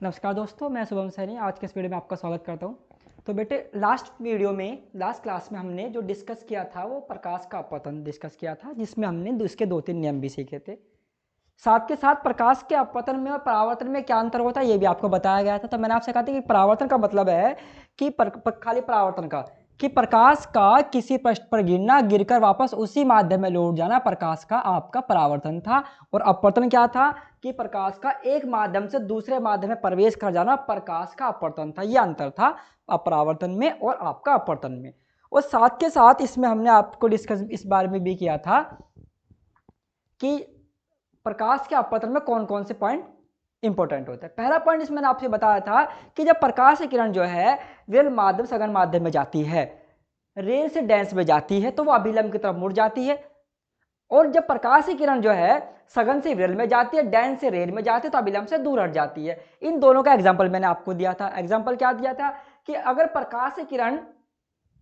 नमस्कार दोस्तों, मैं शुभम सैनी आज के इस वीडियो में आपका स्वागत करता हूं। तो बेटे लास्ट क्लास में हमने जो डिस्कस किया था वो प्रकाश का अपवर्तन डिस्कस किया था, जिसमें हमने इसके 2-3 नियम भी सीखे थे। साथ के साथ प्रकाश के अपवर्तन में और परावर्तन में क्या अंतर होता है ये भी आपको बताया गया था। तो मैंने आपसे कहा था कि परावर्तन का मतलब है कि खाली परावर्तन का कि प्रकाश का किसी पृष्ठ पर गिरना, गिरकर वापस उसी माध्यम में लौट जाना प्रकाश का आपका परावर्तन था। और अपवर्तन क्या था कि प्रकाश का एक माध्यम से दूसरे माध्यम में प्रवेश कर जाना प्रकाश का अपवर्तन था। यह अंतर था परावर्तन में और आपका अपवर्तन में। और साथ के साथ इसमें हमने आपको डिस्कस इस बारे में भी किया था कि प्रकाश के अपवर्तन में कौन कौन से पॉइंट इंपॉर्टेंट होता है। पहला पॉइंट इसमें मैंने आपसे बताया था कि जब प्रकाश की किरण जो है विरल माध्यम सघन माध्यम में जाती है, रेल से डेंस में जाती है, तो वो अभिलंब की तरफ मुड़ जाती है। और जब प्रकाश की किरण जो है सघन से विरल में जाती है, डेंस से रेल में जाती है, तो अभिलंब से दूर हट जाती है। इन दोनों का एग्जाम्पल मैंने आपको दिया था। एग्जाम्पल क्या दिया था कि अगर प्रकाश की किरण,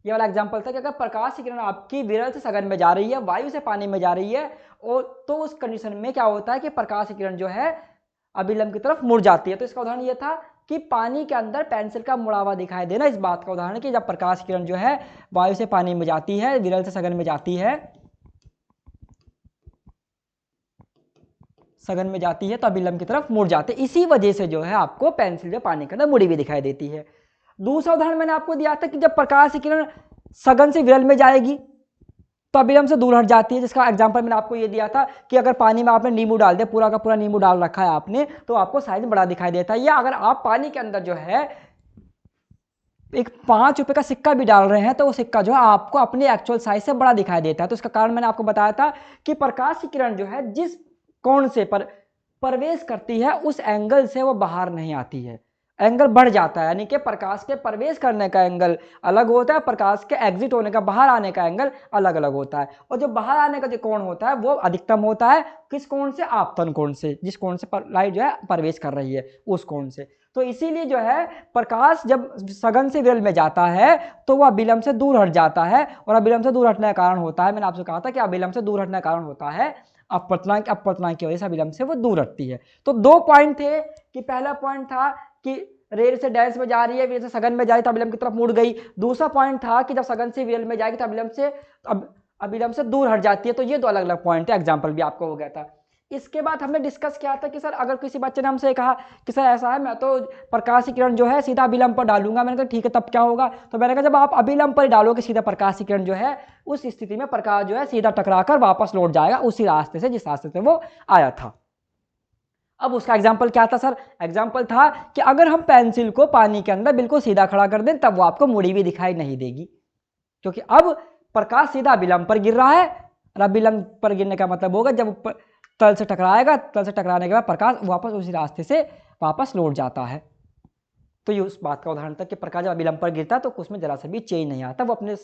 ये वाला एग्जाम्पल था कि अगर प्रकाश की किरण आपकी विरल से सघन में जा रही है, वायु से पानी में जा रही है, और तो उस कंडीशन में क्या होता है कि प्रकाश की किरण जो है अभिलंब की तरफ मुड़ जाती है। तो इसका उदाहरण ये था कि पानी के अंदर पेंसिल का मुड़ावा दिखाई देना। इस बात का उदाहरण कि जब प्रकाश की किरण जो है वायु से पानी में जाती है, विरल से सघन में जाती है, सघन में जाती है, तो अभिलंब की तरफ मुड़ जाते हैं। इसी वजह से जो है आपको पेंसिल जो पानी के अंदर मुड़ी हुई दिखाई देती है। दूसरा उदाहरण मैंने आपको दिया था कि जब प्रकाश की किरण सघन से विरल में जाएगी तो अभिलंब से दूर हट जाती है। जिसका एग्जांपल मैंने आपको ये दिया था कि अगर पानी में आपने नींबू डाल दिया, पूरा का पूरा नींबू डाल रखा है आपने, तो आपको साइज बड़ा दिखाई देता है। या अगर आप पानी के अंदर जो है एक 5 रुपए का सिक्का भी डाल रहे हैं, तो वो सिक्का जो है आपको अपने एक्चुअल साइज से बड़ा दिखाई देता है। तो इसका कारण मैंने आपको बताया था कि प्रकाश की किरण जो है जिस कोण से प्रवेश करती है उस एंगल से वो बाहर नहीं आती है, एंगल बढ़ जाता है। यानी कि प्रकाश के प्रवेश करने का एंगल अलग होता है, प्रकाश के एग्जिट होने का, बाहर आने का एंगल अलग अलग होता है। और जो बाहर आने का जो कोण होता है वो अधिकतम होता है किस कोण से? आपतन कोण से, जिस कोण से लाइट जो है प्रवेश कर रही है उस कोण से। तो इसीलिए जो है प्रकाश जब सघन से विरल में जाता है तो वह अभिलंब से दूर हट जाता है, और अभिलंब से दूर हटने का कारण होता है, मैंने आपसे कहा था कि अभिलंब से दूर हटने का कारण होता है अपवर्तनांक की वजह से अभिलंब से वो दूर हटती है। तो 2 पॉइंट थे कि पहला पॉइंट था कि रेल से डैश में जा रही है, विरल से सघन में जा रही तो अभिलंब की तरफ मुड़ गई। दूसरा पॉइंट था कि जब सघन से विरल में जाएगी तो अभिलंब से दूर हट जाती है। तो ये 2 अलग अलग पॉइंट है, एग्जाम्पल भी आपको हो गया था। इसके बाद हमने डिस्कस किया था कि सर अगर किसी बच्चे ने हमसे कहा कि सर ऐसा है, मैं तो प्रकाश की किरण जो है सीधा अभिलंब पर डालूंगा। मैंने कहा ठीक है, तब क्या होगा? तो मैंने कहा जब आप अभिलंब पर डालोगे सीधा प्रकाश की किरण जो है, उस स्थिति में प्रकाश जो है सीधा टकराकर वापस लौट जाएगा उसी रास्ते से जिस रास्ते से वो आया था। अब उसका एग्जाम्पल क्या था सर? एग्जाम्पल था कि अगर हम पेंसिल को पानी के अंदर बिल्कुल सीधा खड़ा कर दें, तब वो आपको मुड़ी हुई दिखाई नहीं देगी, क्योंकि अब प्रकाश सीधा अभिलंब पर गिर रहा है। और अभिलंब पर गिरने का मतलब होगा जब तल से टकराएगा, तल से टकराने के बाद प्रकाश वापस उसी रास्ते से वापस लौट जाता है। तो ये उस बात का उदाहरण था कि प्रकाश जब अभिलंब पर गिरता है तो उसमें जरा सा भी चेंज नहीं आता, वो अपने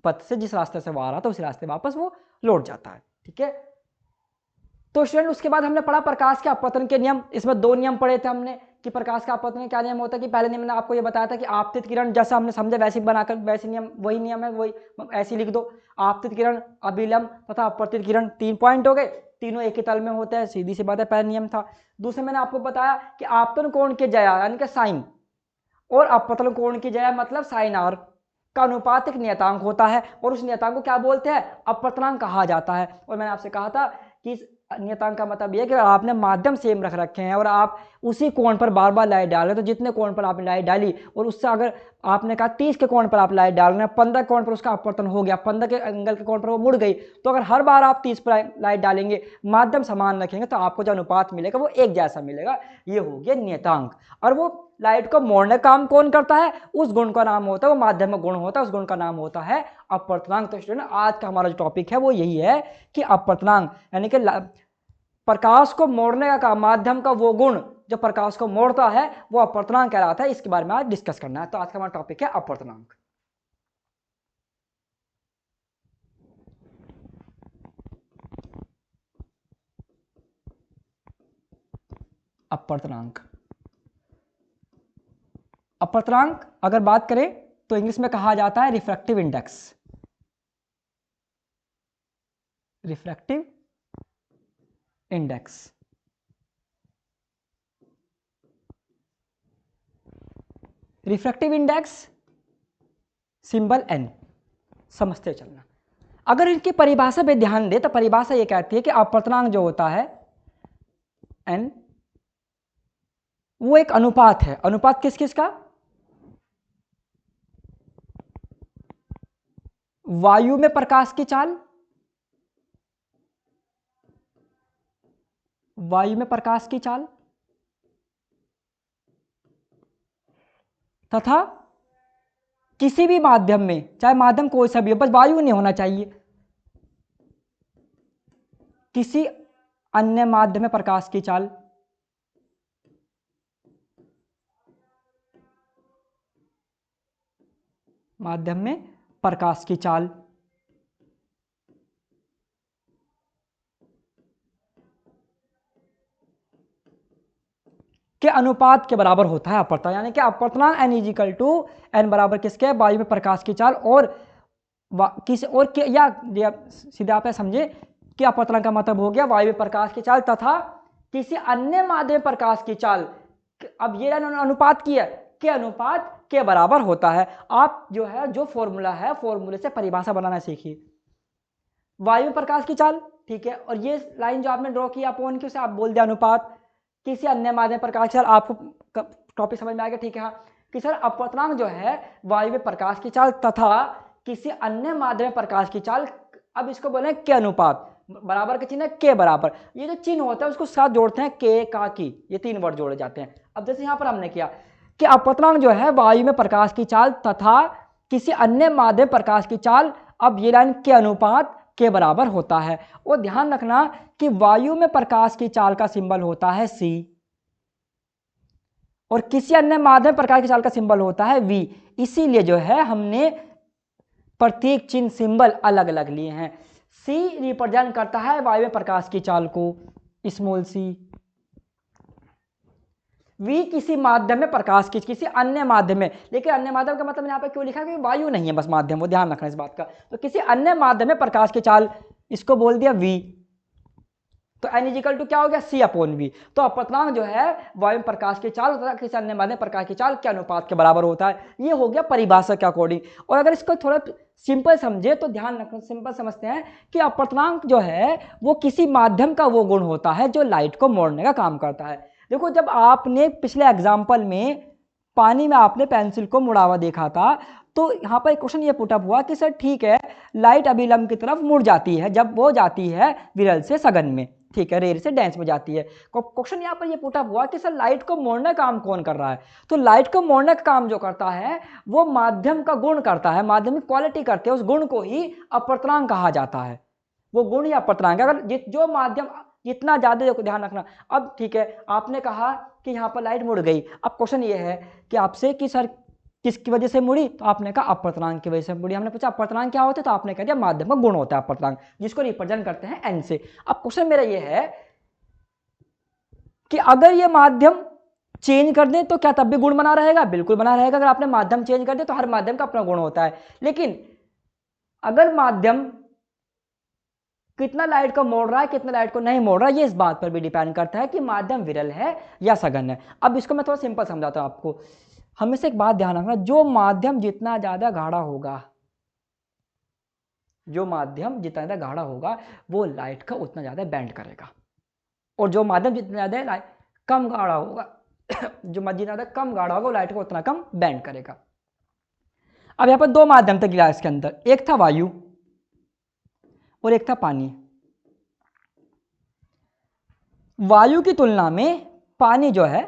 पथ से जिस रास्ते से वो आ रहा था उसी रास्ते वापस वो लौट जाता है। ठीक है, तो स्टूडेंट उसके बाद हमने पढ़ा प्रकाश के अपवर्तन के नियम। इसमें 2 नियम पढ़े थे हमने कि प्रकाश का अपवर्तन में क्या नियम होता है। कि पहले नियम मैंने आपको ये बताया था कि आपतित किरण, जैसा हमने समझा वैसे बनाकर, वैसे नियम वही नियम है, वही ऐसे लिख दो। आपतित किरण, अभिलंब तथा अपवर्तित किरण, 3 पॉइंट हो गए, तीनों एक ही तल में होते हैं, सीधी सी बात है, पहला नियम था। दूसरे मैंने आपको बताया कि आपतन कोण के ज्या यानी कि साइन, और अपवर्तन कोण की जया मतलब साइन आर का अनुपात एक नियतांक होता है, और उस नियतांक को क्या बोलते हैं? अपवर्तनांक कहा जाता है। और मैंने आपसे कहा था कि इस नियतांक का मतलब यह कि आपने माध्यम सेम रख रखे हैं और आप उसी कोण पर बार बार लाइट डाल रहे हैं, तो जितने कोण पर आपने लाइट डाली और उससे अगर आपने कहा 30 के कोण पर आप लाइट डाल रहे हैं, 15 कोण पर उसका अपवर्तन हो गया, 15 के एंगल के कोण पर वो मुड़ गई, तो अगर हर बार आप 30 पर लाइट डालेंगे, माध्यम समान रखेंगे, तो आपको जो अनुपात मिलेगा वो एक जैसा मिलेगा। ये हो गया नियतांक। और वो लाइट को मोड़ने का काम कौन करता है? उस गुण का नाम होता है, वो माध्यम गुण होता है, उस गुण का नाम होता है अपवर्तनांक। तो स्टूडेंट आज का हमारा जो टॉपिक है वो यही है कि अपवर्तनांक यानी कि प्रकाश को मोड़ने का काम, माध्यम का वो गुण जो प्रकाश को मोड़ता है वो अपवर्तनांक कहलाता है। इसके बारे में आज डिस्कस करना है। तो आज का हमारा टॉपिक है अपवर्तनांक। अपवर्तनांक, अपवर्तनांक अगर बात करें तो इंग्लिश में कहा जाता है refractive index, refractive index. Refractive index symbol n, समझते चलना। अगर इनकी परिभाषा पे ध्यान दे तो परिभाषा ये कहती है कि अपवर्तनांक जो होता है n, वो एक अनुपात है। अनुपात किस किस का? वायु में प्रकाश की चाल, वायु में प्रकाश की चाल तथा किसी भी माध्यम में, चाहे माध्यम कोई सा भी हो, बस वायु नहीं होना चाहिए, किसी अन्य माध्यम में प्रकाश की चाल, माध्यम में प्रकाश की चाल के अनुपात के बराबर होता है अपवर्तनांक। यानी कि अपवर्तनांक n इजिकल टू n बराबर किसके? वायु में प्रकाश की चाल और किसी और के, या सीधे आप समझे कि अपवर्तनांक का मतलब हो गया वायु में प्रकाश की चाल तथा किसी अन्य माध्यम में प्रकाश की चाल। अब ये अनुपात की है, के अनुपात के बराबर होता है। आप जो है जो फॉर्मूला है, फॉर्मूले से परिभाषा बनाना सीखिए। वायु में प्रकाश की चाल, ठीक है, और ये लाइन जो आपने ड्रॉ की अपॉन की, उसे आप बोल दिया अनुपात। किसी अन्य माध्यम प्रकाश की चाल, आपको टॉपिक समझ में आ गया, ठीक है। हाँ, कि सर अपवर्तनांक जो है वायु में प्रकाश की चाल तथा किसी अन्य माध्यम में प्रकाश की चाल। अब इसको बोले के अनुपात, बराबर का चिन्ह है के बराबर, ये जो चिन्ह होता है उसको साथ जोड़ते हैं के का की, ये तीन वर्ड जोड़े जाते हैं। अब जैसे यहां पर हमने किया कि अपवर्तनांक जो है वायु में प्रकाश की चाल तथा किसी अन्य माध्यम प्रकाश की चाल, अब ये लाइन के अनुपात के बराबर होता है। और ध्यान रखना कि वायु में प्रकाश की चाल का सिंबल होता है C और किसी अन्य माध्यम प्रकाश की चाल का सिंबल होता है V। इसीलिए जो है हमने प्रतीक चिन्ह सिंबल अलग अलग लिए हैं। C रिप्रेजेंट करता है वायु में प्रकाश की चाल को, स्मॉल c। V किसी माध्यम में प्रकाश की, किसी अन्य माध्यम में, लेकिन अन्य माध्यम का मतलब यहाँ पे क्यों लिखा है? क्योंकि वायु नहीं है बस माध्यम, वो ध्यान रखना इस बात का। तो किसी अन्य माध्यम में प्रकाश की चाल, इसको बोल दिया V। तो n इजिकल टू क्या हो गया? C upon V। तो अपवर्तनांक जो है वायु में प्रकाश की चाल तथा किसी अन्य माध्यम प्रकाश की चाल के अनुपात के बराबर होता है। ये हो गया परिभाषा के अकॉर्डिंग। और अगर इसको थोड़ा सिंपल समझे तो ध्यान रखना, सिंपल समझते हैं कि अपवर्तनांक जो है वो किसी माध्यम का वो गुण होता है जो लाइट को मोड़ने का काम करता है। देखो, जब आपने पिछले एग्जाम्पल में पानी में आपने पेंसिल को मुड़ावा देखा था, तो यहाँ पर एक क्वेश्चन ये पुटअप हुआ कि सर ठीक है, लाइट अभिलंब की तरफ मुड़ जाती है जब वो जाती है विरल से सघन में, ठीक है, रेर से डेंस में जाती है। क्वेश्चन यहाँ पर ये पुटअप हुआ कि सर लाइट को मोड़ने का काम कौन कर रहा है? तो लाइट को मोड़ने का काम जो करता है वो माध्यम का गुण करता है, माध्यम की क्वालिटी करते हैं, उस गुण को ही अपवर्तनांक कहा जाता है। वो गुण ही अपवर्तनांक। अगर जो माध्यम जितना ज्यादा, देखो ध्यान रखना। अब ठीक है, आपने कहा कि यहाँ पर लाइट मुड़ गई। अब क्वेश्चन ये है कि आपसे कि सर किसकी वजह से मुड़ी? तो आपने कहा अपवर्तनांक की वजह से मुड़ी। हमने पूछा अपवर्तनांक क्या होता है? तो आपने कह दिया माध्यम का गुण होता है अपवर्तनांक, जिसको रिप्रेजेंट करते हैं n से। अब क्वेश्चन मेरा ये है कि अगर ये माध्यम चेंज कर दें तो क्या तब भी गुण बना रहेगा? बिल्कुल बना रहेगा। अगर आपने माध्यम चेंज कर दिया तो हर माध्यम का अपना गुण होता है। लेकिन अगर माध्यम कितना लाइट को मोड़ रहा है, कितना लाइट को नहीं मोड़ रहा है, ये इस बात पर भी डिपेंड करता है कि माध्यम विरल है या सघन है। अब इसको मैं थोड़ा सिंपल समझाता हूं आपको। हमेशा एक बात ध्यान रखना, जो माध्यम जितना ज्यादा गाढ़ा होगा, जो माध्यम जितना ज्यादा गाढ़ा होगा वो लाइट का उतना ज्यादा बैंड करेगा, और जो माध्यम जितना ज्यादा कम गाढ़ा होगा जो माध्यम ज्यादा कम गाढ़ा होगा वो लाइट को उतना कम बैंड करेगा। अब यहां पर दो माध्यम था गिलास के अंदर, एक था वायु और एक था पानी। वायु की तुलना में पानी जो है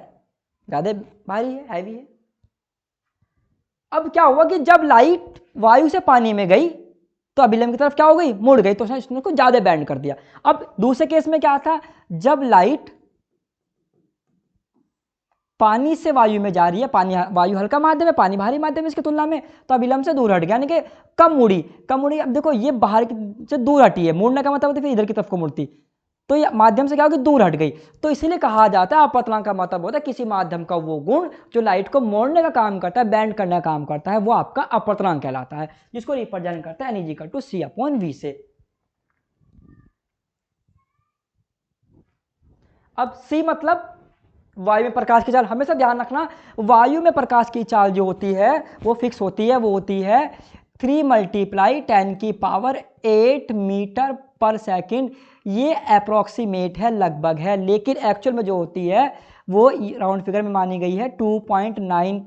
ज्यादा भारी है, हैवी है। अब क्या हुआ कि जब लाइट वायु से पानी में गई तो अभिलंब की तरफ क्या हो गई? मुड़ गई। तो उसने को ज्यादा बैंड कर दिया। अब दूसरे केस में क्या था? जब लाइट पानी से वायु में जा रही है, पानी वायु हल्का माध्यम है, पानी भारी माध्यम है इसकी तुलना में, तो अभिलंब से दूर हट गया, यानी कि कम मुड़ी, कम मुड़ी। अब देखो ये बाहर से दूर हटी है, मुड़ने का मतलब फिर इधर की तरफ को मुड़ती, तो ये माध्यम से क्या होगी? दूर हट गई। तो इसीलिए कहा जाता है अपवर्तनांक का मतलब होता है किसी माध्यम का वो गुण जो लाइट को मोड़ने का काम करता है, बैंड करने का काम करता है, वो आपका अपवर्तनांक कहलाता है, जिसको रिप्रेजेंट करता है n equal to C upon V से। अब C मतलब वायु में प्रकाश की चाल, हमेशा ध्यान रखना वायु में प्रकाश की चाल जो होती है वो फिक्स होती है, वो होती है 3 × 10⁸ मीटर पर सेकंड। ये अप्रोक्सीमेट है, लगभग है, लेकिन एक्चुअल में जो होती है वो राउंड फिगर में मानी गई है 2.99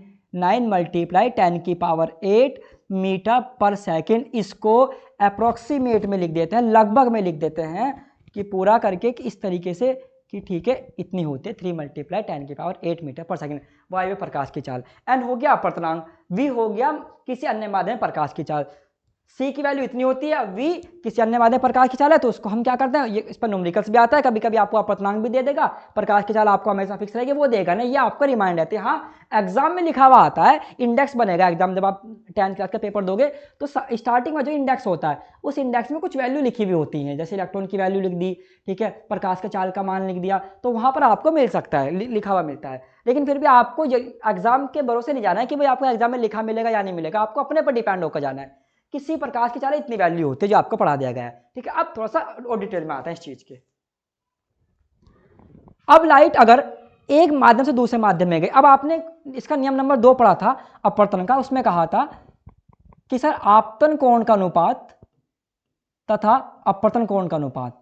× 10⁸ मीटर पर सेकंड। इसको अप्रोक्सीमेट में लिख देते हैं, लगभग में लिख देते हैं कि पूरा करके कि इस तरीके से कि ठीक है इतनी होती है 3 × 10⁸ मीटर पर सेकंड वायु में प्रकाश की चाल। एन हो गया अपवर्तनांक, वी हो गया किसी अन्य माध्यम में प्रकाश की चाल। सी की वैल्यू इतनी होती है, वी किसी अन्य माध्यम प्रकाश की चाल है, तो उसको हम क्या करते हैं, ये इस पर न्यूमेरिकल्स भी आता है, कभी कभी आपको अपवर्तनांक भी दे देगा, प्रकाश की चाल आपको हमेशा फिक्स रहेगी वो देगा नहीं, ये आपको रिमाइंड रहती है। हाँ एग्जाम में लिखा हुआ आता है, इंडेक्स बनेगा एग्जाम जब आप 10th क्लास का पेपर दोगे तो स्टार्टिंग में जो इंडेक्स होता है उस इंडेक्स में कुछ वैल्यू लिखी हुई होती है, जैसे इलेक्ट्रॉन की वैल्यू लिख दी, ठीक है, प्रकाश का चाल का मान लिख दिया, तो वहां पर आपको मिल सकता है, लिखा हुआ मिलता है। लेकिन फिर भी आपको एग्जाम के भरोसे नहीं जाना है कि भाई आपको एग्जाम में लिखा मिलेगा या नहीं मिलेगा, आपको अपने पर डिपेंड होकर जाना है। किसी प्रकाश की चाल इतनी वैल्यू होती है जो आपको पढ़ा दिया गया है, ठीक है। अब थोड़ा सा और डिटेल में आता है इस चीज के। अब लाइट अगर एक माध्यम से दूसरे माध्यम में गई, अब आपने इसका नियम नंबर 2 पढ़ा था अपवर्तन का, उसमें कहा था कि सर आपतन कोण का अनुपात तथा अपवर्तन कोण का अनुपात,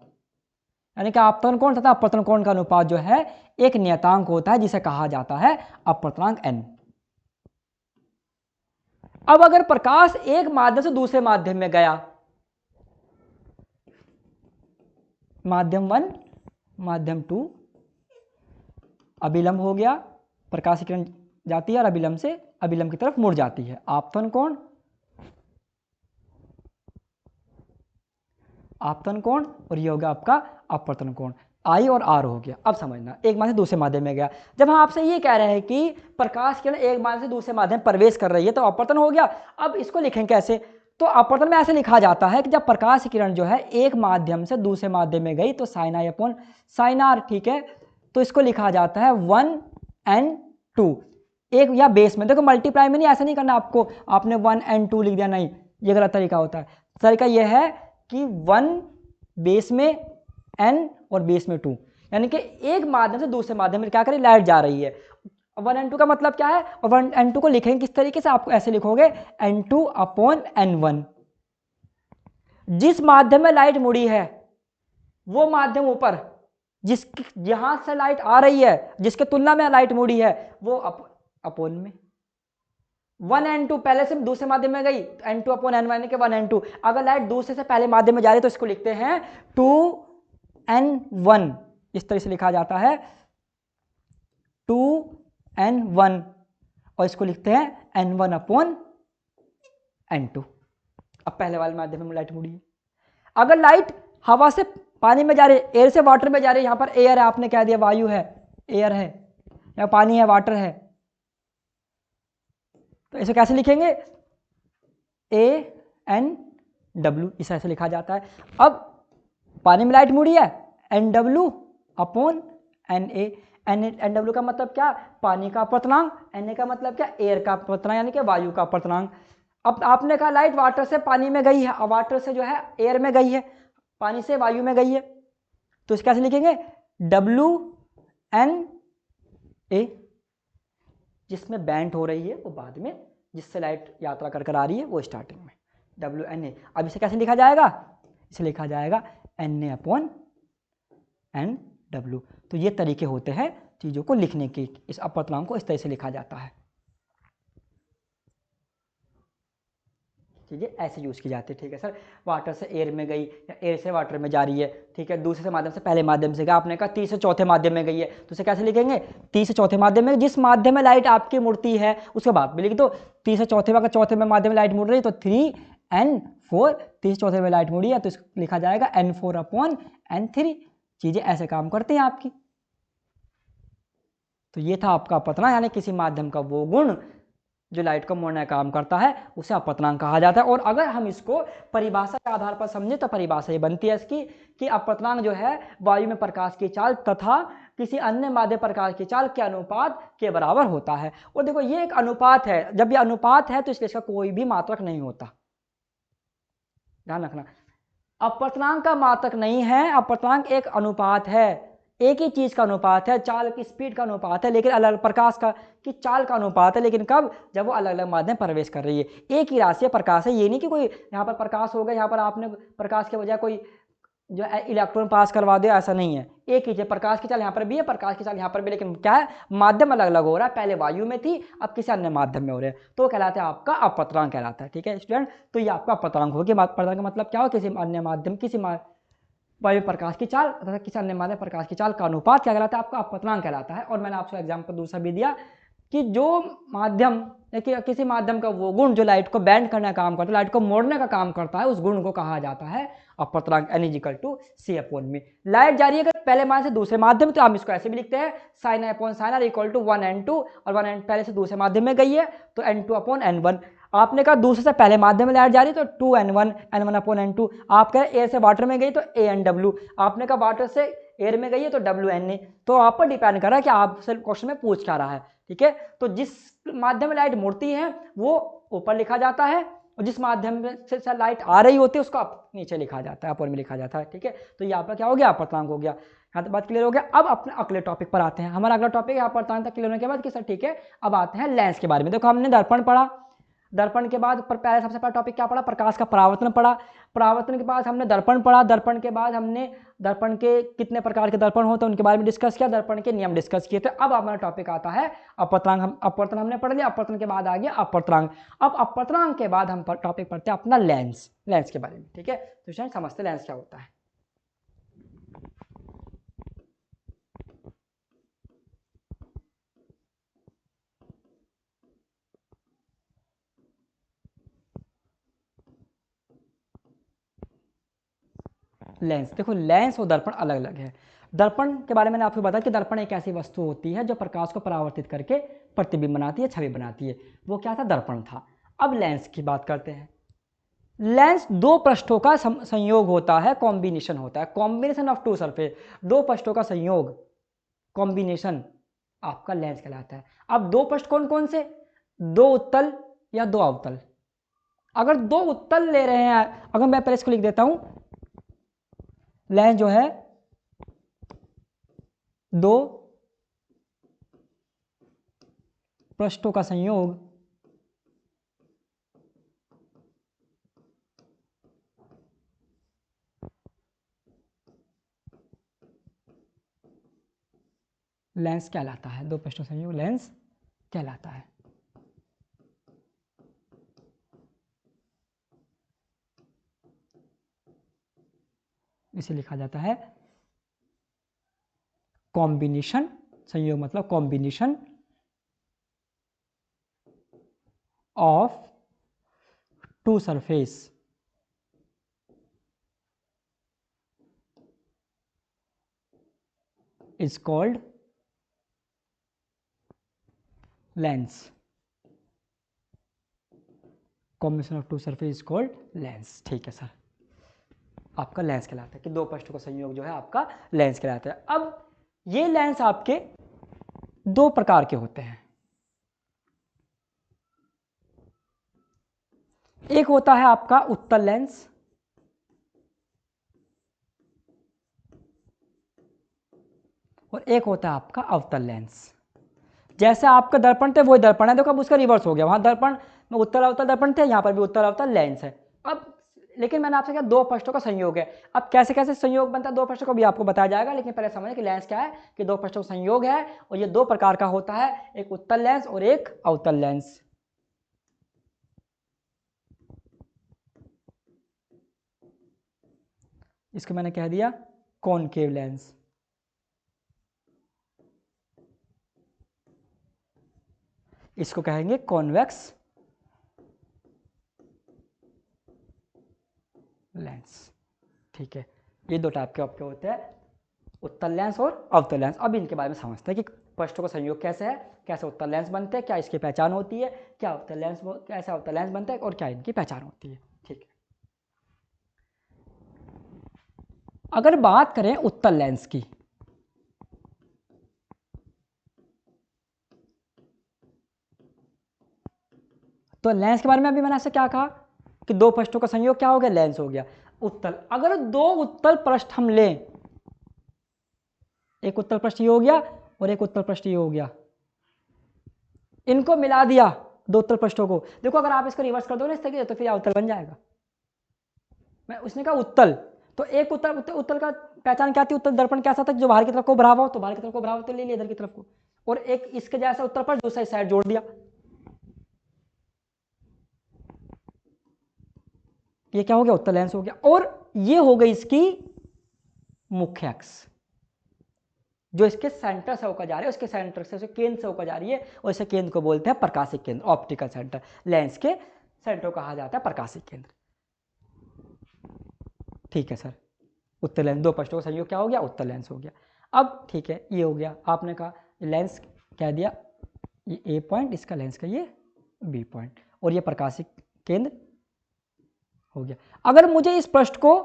यानी कि आपतन कोण तथा अपवर्तन कोण का अनुपात जो है एक नियतांक होता है जिसे कहा जाता है अपवर्तनांक n। अब अगर प्रकाश एक माध्यम से दूसरे माध्यम में गया, माध्यम 1 माध्यम 2, अभिलंब हो गया, प्रकाश किरण जाती है और अभिलंब से अभिलंब की तरफ मुड़ जाती है, आपतन कोण, आपतन कोण, और ये हो गया आपका अपवर्तन कोण, आई और आर हो गया। अब समझना एक माध्यम से दूसरे माध्यम में गया, जब हम आपसे ये कह रहे हैं कि प्रकाश किरण एक माध्यम से दूसरे माध्यम में प्रवेश कर रही है तो अपवर्तन हो गया। अब इसको लिखें कैसे, तो अपवर्तन में ऐसे लिखा जाता है कि जब प्रकाश किरण जो है एक माध्यम से दूसरे माध्यम में गई तो sine i upon sine r, ठीक है, तो इसको लिखा जाता है 1n2, एक या बेस में, देखो मल्टीप्लाई में नहीं, ऐसा नहीं करना आपको, आपने 1n2 लिख दिया, नहीं ये गलत तरीका होता है। तरीका यह है कि 1 बेस में n और बेस में 2, यानी कि एक माध्यम से दूसरे माध्यम में क्या करें, लाइट जा रही है। 1n2 का मतलब क्या है, और 1n2 को लिखेंगे किस तरीके से, आपको ऐसे लिखोगे n2 अपॉन n1। जिस माध्यम में लाइट मुड़ी है वो माध्यम ऊपर, जहां से लाइट आ रही है जिसके तुलना में लाइट मुड़ी है वो अपोन में। 1n2 पहले से दूसरे माध्यम में गई तो n2 अपॉन n1 के 1n2। अगर लाइट दूसरे से पहले माध्यम में जा रही है तो इसको लिखते हैं 2n1, इस तरह से लिखा जाता है 2n1, और इसको लिखते हैं n1 अपॉन n2। अब पहले वाले माध्यम में लाइट मुड़ी है। अगर लाइट हवा से पानी में जा रही है, एयर से वाटर में जा रही है, यहां पर एयर है, आपने कह दिया वायु है, एयर है, या पानी है, वाटर है, तो इसे कैसे लिखेंगे, ANW, इस ऐसे लिखा जाता है। अब पानी में लाइट मुड़ी है, NW अपॉन NA। NW का मतलब क्या, पानी का अपवर्तनांक, NA का मतलब क्या, एयर का अपवर्तनांक, यानी कि वायु का अपवर्तनांक। अब आपने कहा लाइट वाटर से पानी में गई है, वाटर से जो है एयर में गई है, पानी से वायु में गई है, तो इसे कैसे लिखेंगे, WNA। जिसमें बैंड हो रही है वो बाद में, जिससे लाइट यात्रा कर कर आ रही है वो स्टार्टिंग में, WNA। अब इसे कैसे लिखा जाएगा, इसे लिखा जाएगा NA अपॉन NW। तो ये तरीके होते हैं चीज़ों को लिखने के, इस अपवर्तनांक को इस तरह से लिखा जाता है, चीज़ें ऐसे यूज़ की जाती है, ठीक है सर। वाटर से एयर में गई या एयर से वाटर में जा रही है, ठीक है, दूसरे से माध्यम से पहले माध्यम से गया, आपने कहा तीसरे चौथे माध्यम में गई है, तो उसे कैसे लिखेंगे, तीसरे चौथे माध्यम में, जिस माध्यम में लाइट आपकी मुड़ती है उसके बाद भी लिख दो, तीसरे चौथे में, अगर चौथे में माध्यम में लाइट मुड़ रही है तो 3n4, तीसरे चौथे में लाइट मुड़ी है तो इसको लिखा जाएगा n4 अपॉन n3। चीज़ें ऐसे काम करती हैं आपकी। तो ये था आपका अपवर्तनांक, यानी किसी माध्यम का वो गुण जो लाइट को मोड़ने का काम करता है उसे अपवर्तनांक कहा जाता है। और अगर हम इसको परिभाषा के आधार पर समझें तो परिभाषा ये बनती है इसकी कि अपवर्तनांक जो है वायु में प्रकाश की चाल तथा किसी अन्य माध्यम प्रकाश की चाल के अनुपात के बराबर होता है। और देखो ये एक अनुपात है, जब ये अनुपात है तो इसलिए इसका कोई भी मात्रक नहीं होता, ध्यान रखना। अपवर्तनांक का मात्रक नहीं है, अपवर्तनांक एक अनुपात है, एक ही चीज़ का अनुपात है, चाल की स्पीड का अनुपात है, लेकिन अलग प्रकाश का की चाल का अनुपात है, लेकिन कब? जब वो अलग अलग माध्यम प्रवेश कर रही है। एक ही राशि है प्रकाश है, ये नहीं कि कोई यहाँ पर प्रकाश हो गया, यहाँ पर आपने प्रकाश के बजाय कोई जो इलेक्ट्रॉन पास करवा दिया, ऐसा नहीं है। एक ही है, प्रकाश की चाल यहाँ पर भी है, प्रकाश की चाल यहाँ पर भी, लेकिन क्या है? माध्यम अलग अलग हो रहा है। पहले वायु में थी, अब किसी अन्य माध्यम में हो रहे हैं, तो कहलाता है आपका अपवर्तनांक कहलाता है। ठीक है स्टूडेंट, तो ये आपका अपवर्तनांक हो गया। अपवर्तनांक का मतलब क्या हो? किसी अन्य माध्यम, किसी वायु प्रकाश की चाल तथा किसी अन्य माध्यम प्रकाश की चाल का अनुपात क्या कहलाता है? आपका अपवर्तनांक कहलाता है। और मैंने आपको एग्जाम्पल दूसरा भी दिया कि जो माध्यम किसी माध्यम का वो गुण जो लाइट को बैंड करने का काम करता है, लाइट को मोड़ने का काम करता है, उस गुण को कहा जाता है अपवर्तनांक। n equal to C upon में लाइट जा रही है अगर पहले मान से दूसरे माध्यम, तो हम इसको ऐसे भी लिखते हैं sine upon sine r equal to 1n2, और 1n पहले से दूसरे माध्यम में गई है तो n2 अपॉन n1। आपने कहा दूसरे से पहले माध्यम में लाइट जा रही है तो 2n1, n1 अपॉन n2। आप कह रहे एयर से वाटर में गई तो ANW, आपने कहा वाटर से एयर में गई है तो WNA। तो आप पर डिपेंड कर रहा है कि आपसे क्वेश्चन में पूछ क्या रहा है। ठीक है, तो जिस माध्यम में लाइट मुड़ती है वो ऊपर लिखा जाता है, और जिस माध्यम से लाइट आ रही होती है उसको नीचे लिखा जाता है, अपर में लिखा जाता है। ठीक है, तो यहाँ पर क्या हो गया? अपवर्तनांक हो गया। यहाँ तक बात क्लियर हो गया। अब अपने अगले टॉपिक पर आते हैं। हमारा अगला टॉपिक है अपवर्तनांक तक क्लियर होने के बाद कि सर ठीक है अब आते हैं लेंस के बारे में। देखो हमने दर्पण पढ़ा, दर्पण के बाद पहले सबसे पहला टॉपिक क्या पढ़ा? प्रकाश का परावर्तन पढ़ा। परावर्तन के बाद हमने दर्पण पढ़ा। दर्पण के बाद हमने दर्पण के कितने प्रकार के दर्पण होते हैं उनके बारे में डिस्कस किया, दर्पण के नियम डिस्कस किए थे। अब हमारा टॉपिक आता है अपवर्तनांक। अपवर्तन हमने पढ़ लिया, अपवर्तन के बाद आ गया अपवर्तनांक। अब अपवर्तनांक के बाद हम टॉपिक पढ़ते हैं अपना लेंस, लेंस के बारे में। ठीक है, तो समझते लेंस क्या होता है। लेंस, देखो लेंस और दर्पण अलग अलग है। दर्पण के बारे में मैंने आपको बताया कि दर्पण एक ऐसी वस्तु होती है जो प्रकाश को परावर्तित करके प्रतिबिंब बनाती है, छवि बनाती है। वो क्या था? दर्पण था। अब लेंस की बात करते हैं। लेंस दो पृष्ठों का संयोग होता है, कॉम्बिनेशन होता है, कॉम्बिनेशन ऑफ टू सरफेस, दो पृष्ठों का संयोग, कॉम्बिनेशन आपका लेंस कहलाता है। अब दो पृष्ठ कौन कौन से? दो उत्तल या दो अवतल। अगर दो उत्तल ले रहे हैं, अगर मैं पहले इसको लिख देता हूं, लेंस जो है दो पृष्ठों का संयोग लेंस कहलाता है। दो पृष्ठों का संयोग लेंस कहलाता है। इसे लिखा जाता है कॉम्बिनेशन। संयोग मतलब combination of two surface is called lens. Combination of two surface is called lens. ठीक है सर, आपका लेंस कहलाता है कि दो पृष्ठों का संयोग जो है आपका लेंस कहलाता है। अब ये लेंस आपके दो प्रकार के होते हैं। एक होता है आपका उत्तल लेंस, और एक होता है आपका अवतल लेंस। जैसे आपका दर्पण थे वही दर्पण है, देखो अब उसका रिवर्स हो गया। वहां दर्पण में उत्तल अवतल दर्पण थे, यहां पर भी उत्तल अवतल लेंस है। अब लेकिन मैंने आपसे कहा दो पृष्ठों का संयोग है। अब कैसे कैसे संयोग बनता है दो पृष्ठों को भी आपको बताया जाएगा, लेकिन पहले समझें कि लेंस क्या है, कि दो पृष्ठों का संयोग है, और ये दो प्रकार का होता है, एक उत्तल लेंस और एक अवतल लेंस। इसको मैंने कह दिया कॉनकेव लेंस। इसको कहेंगे कॉन्वेक्स लेंस। ठीक है, ये दो टाइप के आपके होते हैं, उत्तल लेंस और अवतल लेंस। अब इनके बारे में समझते हैं कि पृष्ठों का संयोग कैसे है, कैसे उत्तल लेंस बनते हैं, क्या इसकी पहचान होती है, क्या अवतल लेंस कैसे अवतल लेंस बनते हैं, और क्या इनकी पहचान होती है। ठीक है, अगर बात करें उत्तल लेंस की, तो लेंस के बारे में अभी मैंने आपसे क्या कहा कि दो पृष्ठों का संयोग क्या हो गया? लेंस हो गया। उत्तल, अगर दो उत्तल पृष्ठ हम लें एक उत्तल पृष्ठ ये हो गया और एक उत्तल पृष्ठ ये हो गया, इनको मिला दिया दो उत्तल पृष्ठों को। देखो अगर आप इसको रिवर्स कर दो ना इस तरीके से तो फिर अवतल बन जाएगा। मैं उसने कहा उत्तल, तो एक उत्तल का पहचान क्या थी, उत्तल दर्पण कैसा था जो बाहर की तरफ को बढ़ावा हो, तो बाहर की तरफ को बढ़ावा तो ले लिया इधर की तरफ को, और एक इसके जैसा उत्तल पृष्ठ दूसरी साइड जोड़ दिया। ये क्या हो गया, उत्तल लेंस हो गया। और ये हो गई इसकी मुख्य अक्ष जो इसके सेंटर से होकर जा रही है, उसके सेंटर से केंद्र से होकर जा रही है, और इसे केंद्र को बोलते हैं प्रकाशिक केंद्र, ऑप्टिकल सेंटर। लेंस के सेंटर को कहा जाता है प्रकाशिक केंद्र। ठीक है सर, उत्तल लेंस, दो पृष्ठों का संयोग क्या हो गया, उत्तल लेंस हो गया। अब ठीक है, ये हो गया, आपने कहा लेंस कह दिया, ये ए पॉइंट, इसका लेंस का ये बी पॉइंट, और ये प्रकाशिक केंद्र हो गया। अगर मुझे इस पृष्ठ को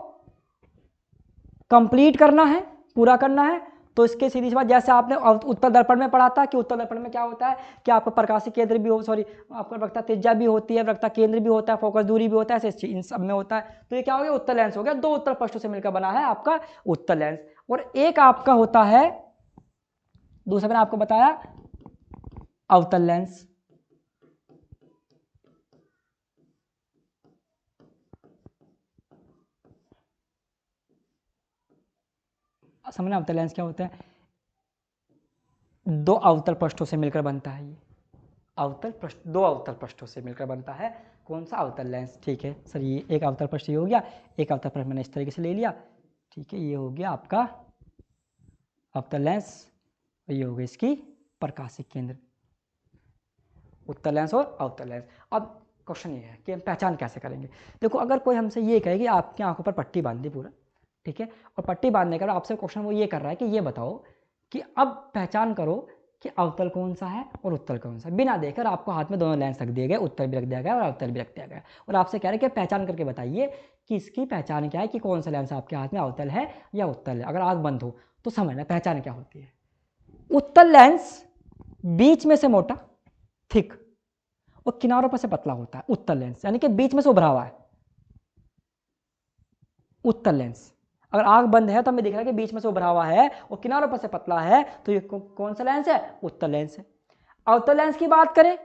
कंप्लीट करना है, पूरा करना है, तो इसके सीधी सी बात, जैसे आपने उत्तल दर्पण में पढ़ा था कि उत्तल दर्पण में क्या होता है कि आपका प्रकाशिक केंद्र भी हो, सॉरी आपका वक्रता त्रिज्या भी होती है, वक्रता केंद्र भी होता है, फोकस दूरी भी होता है, ऐसे इन सब में होता है। तो ये क्या हो गया, उत्तल लेंस हो गया। दो उत्तल पृष्ठों से मिलकर बना है आपका उत्तल लेंस। और एक आपका होता है, दूसरा मैंने आपको बताया अवतल लेंस। समझना अवतल लेंस क्या होता है, दो अवतल पृष्ठों से मिलकर बनता है। ये अवतल पृष्ठ, दो अवतल पृष्ठों से मिलकर बनता है कौन सा, अवतल लेंस। ठीक है सर, ये एक अवतल पृष्ठ ये हो गया, एक अवतल पृष्ठ मैंने इस तरीके से ले लिया। ठीक है, ये हो गया आपका अवतल लेंस, और ये हो गया इसकी प्रकाशिक केंद्र, उत्तल लेंस और अवतल लेंस। अब क्वेश्चन ये है कि हम पहचान कैसे करेंगे। देखो अगर कोई हमसे ये कहे कि आपकी आंखों पर पट्टी बांध दी पूरा, ठीक है, और पट्टी बांधने के बाद आपसे क्वेश्चन वो ये कर रहा है कि ये बताओ कि अब पहचान करो कि अवतल कौन सा है और उत्तल कौन सा है। बिना देखकर आपको हाथ में दोनों लेंस रख दिए गए, उत्तल भी रख दिया गया और अवतल भी रख दिया गया, और आपसे कह रहे हैं कि पहचान करके बताइए कि इसकी पहचान क्या है, कि कौन सा लेंस आपके हाथ में अवतल है या उत्तल है। अगर आँख बंद हो तो समझना पहचान क्या होती है। उत्तल लेंस बीच में से मोटा, थिक, और किनारों पर से पतला होता है उत्तल लेंस, यानी कि बीच में से उभरा हुआ है उत्तल लेंस। अगर आंख बंद है तो हमें दिख रहा है कि बीच में से उभरा हुआ है और किनारों पर से पतला है, तो ये कौन सा लेंस है, उत्तल लेंस है। अवतल लेंस की बात करें,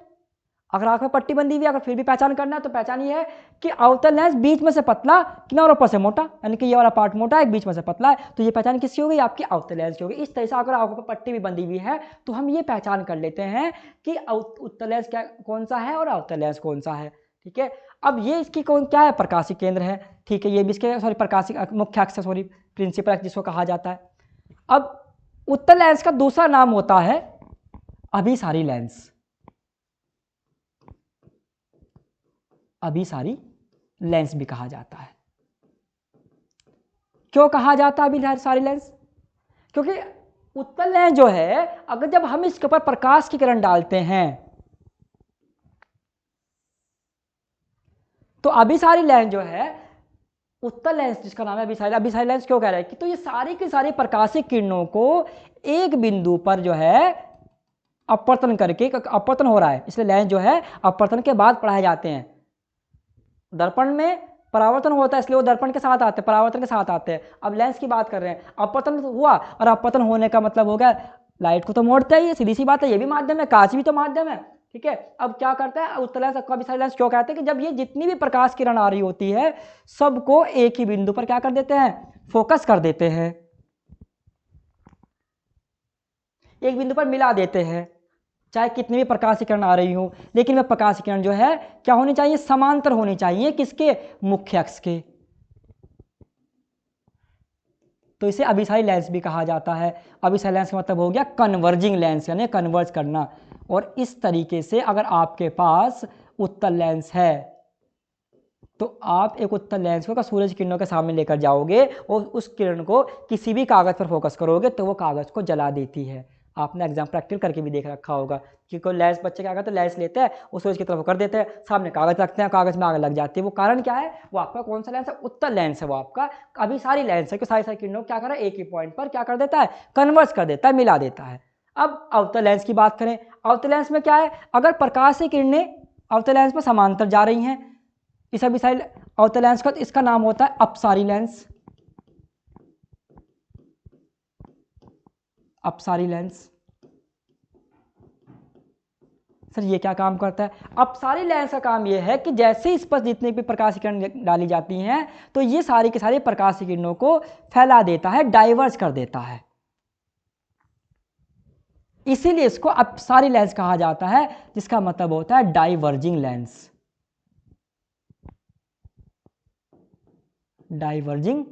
अगर आंख में पट्टी बंदी हुई, अगर फिर भी पहचान करना है तो पहचान ये है कि अवतल लेंस बीच में से पतला, किनारों पर से मोटा, यानी कि ये वाला पार्ट मोटा है, बीच में से पतला है, तो ये पहचान किसकी हो गई, आपकी अवतल लेंस की हो गई। इस तरह से अगर आंखों पर पट्टी भी बंदी हुई है तो हम ये पहचान कर लेते हैं कि उत्तल लेंस क्या कौन सा है और अवतल लेंस कौन सा है। ठीक है, अब ये इसकी कौन क्या है, प्रकाशिक केंद्र है। ठीक है, ये भी इसके सॉरी प्रकाशिक मुख्य अक्ष, सॉरी प्रिंसिपल अक्ष जिसको कहा जाता है। अब उत्तल लेंस का दूसरा नाम होता है अभिसारी लेंस। अभिसारी लेंस भी कहा जाता है। क्यों कहा जाता है अभिसारी लेंस, क्योंकि उत्तल लेंस जो है अगर जब हम इसके ऊपर प्रकाश की किरण डालते हैं तो अभिसारी लेंस जो है, उत्तल लेंस जिसका नाम है अभिसारी लेंस क्यों कह रहा है कि तो ये सारी की सारी प्रकाशिक किरणों को एक बिंदु पर जो है अपवर्तन करके, अपवर्तन हो रहा है इसलिए लेंस जो है अपवर्तन के बाद पढ़ाए जाते हैं। दर्पण में परावर्तन होता है इसलिए वो दर्पण के साथ आते हैं, परावर्तन के साथ आते हैं। अब लेंस की बात कर रहे हैं, अपवर्तन हुआ और अपवर्तन होने का मतलब हो गया लाइट को तो मोड़ता ही है, सीधी सी बात है, ये भी माध्यम है, कांच भी तो माध्यम है। ठीक है, अब क्या करता है उत्तल लेंस, अभिसारी लेंस क्यों कहते हैं कि जब ये जितनी भी प्रकाश किरण आ रही होती है सबको एक ही बिंदु पर क्या कर देते हैं, फोकस कर देते हैं, एक बिंदु पर मिला देते हैं, चाहे कितनी भी प्रकाश किरण आ रही हो, लेकिन वह प्रकाश किरण जो है क्या होनी चाहिए, समांतर होनी चाहिए, किसके, मुख्य अक्ष के। तो इसे अभिसारी लेंस भी कहा जाता है। अभिसारी लेंस का मतलब हो गया कन्वर्जिंग लेंस, यानी कन्वर्ज करना। और इस तरीके से अगर आपके पास उत्तल लेंस है तो आप एक उत्तल लेंस को सूरज किरणों के सामने लेकर जाओगे और उस किरण को किसी भी कागज पर फोकस करोगे तो वो कागज को जला देती है। आपने एग्जाम प्रैक्टिकल करके भी देख रखा होगा कि कोई लेंस, बच्चे क्या करते हैं, लेंस लेते हैं और सूरज की तरफ कर देते हैं, सामने कागज रखते हैं, कागज में आग लग जाती है। वो कारण क्या है, वो आपका कौन सा लेंस है, उत्तल लेंस है। वो आपका अभिसारी लेंस है कि सारी सारी किरणों क्या कर रहा है, एक ही पॉइंट पर क्या कर देता है, कन्वर्ज कर देता है, मिला देता है। अब अवतल लेंस की बात करें, अवतल लेंस में क्या है, अगर प्रकाश की किरणें अवतल लेंस पर समांतर जा रही हैं, इस अभिसारी अवतल लेंस का इसका नाम होता है अपसारी लेंस। अपसारी लेंस। सर ये क्या काम करता है? अपसारी लेंस का काम ये है कि जैसे इस पर जितने भी प्रकाश किरण डाली जाती हैं तो ये सारी की सारी प्रकाश किरणों को फैला देता है, डाइवर्ज कर देता है, इसीलिए इसको अपसारी लेंस कहा जाता है, जिसका मतलब होता है डाइवर्जिंग लेंस। डाइवर्जिंग